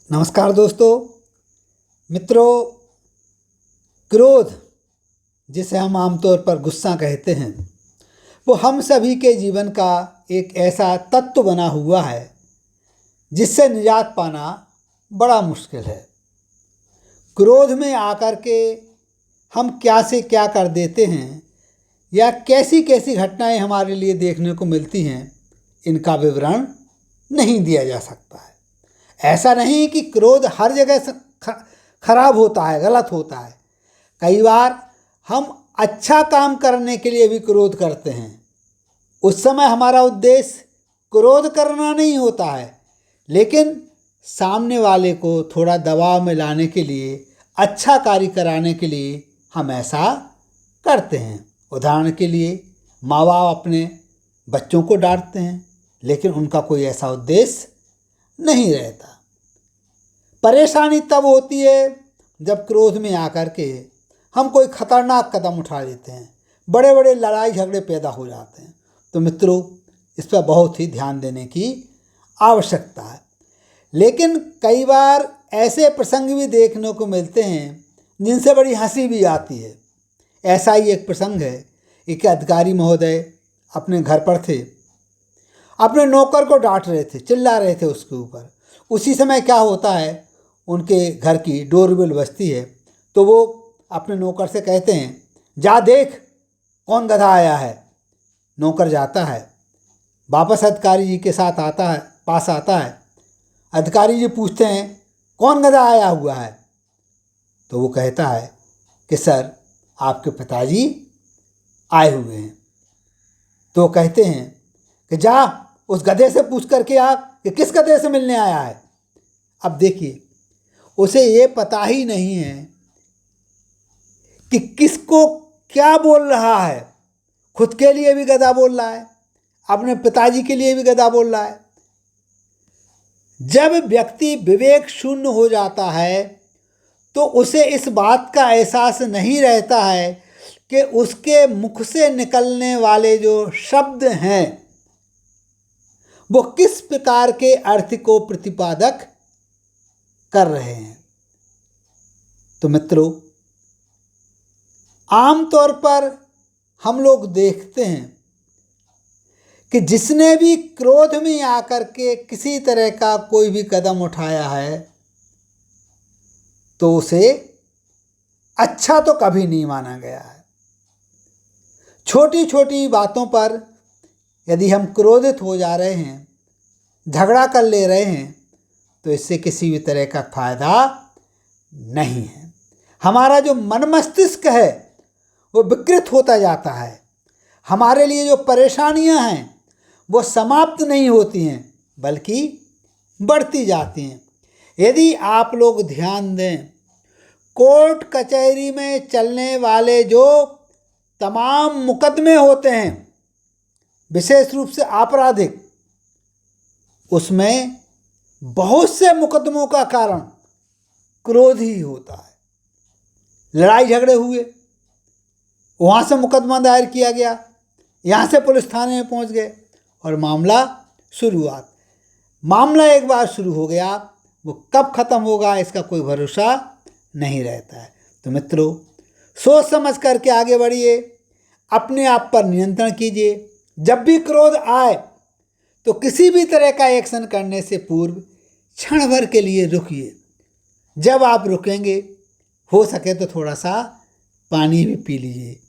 नमस्कार दोस्तों मित्रों। क्रोध, जिसे हम आमतौर पर गुस्सा कहते हैं, वो हम सभी के जीवन का एक ऐसा तत्व बना हुआ है जिससे निजात पाना बड़ा मुश्किल है। क्रोध में आकर के हम क्या से क्या कर देते हैं या कैसी कैसी घटनाएं हमारे लिए देखने को मिलती हैं, इनका विवरण नहीं दिया जा सकता है। ऐसा नहीं कि क्रोध हर जगह से खराब होता है, गलत होता है। कई बार हम अच्छा काम करने के लिए भी क्रोध करते हैं। उस समय हमारा उद्देश्य क्रोध करना नहीं होता है, लेकिन सामने वाले को थोड़ा दबाव में लाने के लिए, अच्छा कार्य कराने के लिए हम ऐसा करते हैं। उदाहरण के लिए माँ बाप अपने बच्चों को डांटते हैं, लेकिन उनका कोई ऐसा उद्देश्य नहीं रहता। परेशानी तब होती है जब क्रोध में आकर के हम कोई खतरनाक कदम उठा लेते हैं, बड़े बड़े लड़ाई झगड़े पैदा हो जाते हैं। तो मित्रों, इस पर बहुत ही ध्यान देने की आवश्यकता है। लेकिन कई बार ऐसे प्रसंग भी देखने को मिलते हैं जिनसे बड़ी हंसी भी आती है। ऐसा ही एक प्रसंग है। एक अधिकारी महोदय अपने घर पर थे, अपने नौकर को डांट रहे थे, चिल्ला रहे थे उसके ऊपर। उसी समय क्या होता है, उनके घर की डोरबेल बजती है। तो वो अपने नौकर से कहते हैं, जा देख कौन गधा आया है। नौकर जाता है, वापस अधिकारी जी के साथ पास आता है। अधिकारी जी पूछते हैं, कौन गधा आया हुआ है। तो वो कहता है कि सर, आपके पिताजी आए हुए हैं। तो कहते हैं कि जा उस गधे से पूछ करके आ कि किस गधे से मिलने आया है। अब देखिए, उसे ये पता ही नहीं है कि किसको क्या बोल रहा है। खुद के लिए भी गधा बोल रहा है, अपने पिताजी के लिए भी गधा बोल रहा है। जब व्यक्ति विवेक शून्य हो जाता है तो उसे इस बात का एहसास नहीं रहता है कि उसके मुख से निकलने वाले जो शब्द हैं वो किस प्रकार के अर्थ को प्रतिपादक कर रहे हैं। तो मित्रों, आमतौर पर हम लोग देखते हैं कि जिसने भी क्रोध में आकर के किसी तरह का कोई भी कदम उठाया है तो उसे अच्छा तो कभी नहीं माना गया है। छोटी छोटी बातों पर यदि हम क्रोधित हो जा रहे हैं, झगड़ा कर ले रहे हैं, तो इससे किसी भी तरह का फायदा नहीं है। हमारा जो मन मस्तिष्क है वो विकृत होता जाता है। हमारे लिए जो परेशानियां हैं वो समाप्त नहीं होती हैं, बल्कि बढ़ती जाती हैं। यदि आप लोग ध्यान दें, कोर्ट कचहरी में चलने वाले जो तमाम मुकदमे होते हैं, विशेष रूप से आपराधिक, उसमें बहुत से मुकदमों का कारण क्रोध ही होता है। लड़ाई झगड़े हुए, वहाँ से मुकदमा दायर किया गया, यहाँ से पुलिस थाने में पहुँच गए और मामला एक बार शुरू हो गया, वो कब ख़त्म होगा इसका कोई भरोसा नहीं रहता है। तो मित्रों, सोच समझ करके आगे बढ़िए, अपने आप पर नियंत्रण कीजिए। जब भी क्रोध आए तो किसी भी तरह का एक्शन करने से पूर्व क्षण भर के लिए रुकिए। जब आप रुकेंगे, हो सके तो थोड़ा सा पानी भी पी लीजिए।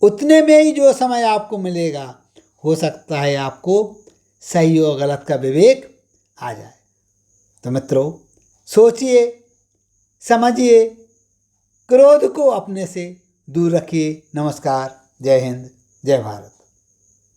उतने में ही जो समय आपको मिलेगा, हो सकता है आपको सही और गलत का विवेक आ जाए। तो मित्रों, सोचिए, समझिए, क्रोध को अपने से दूर रखिए। नमस्कार, जय हिंद, जय भारत।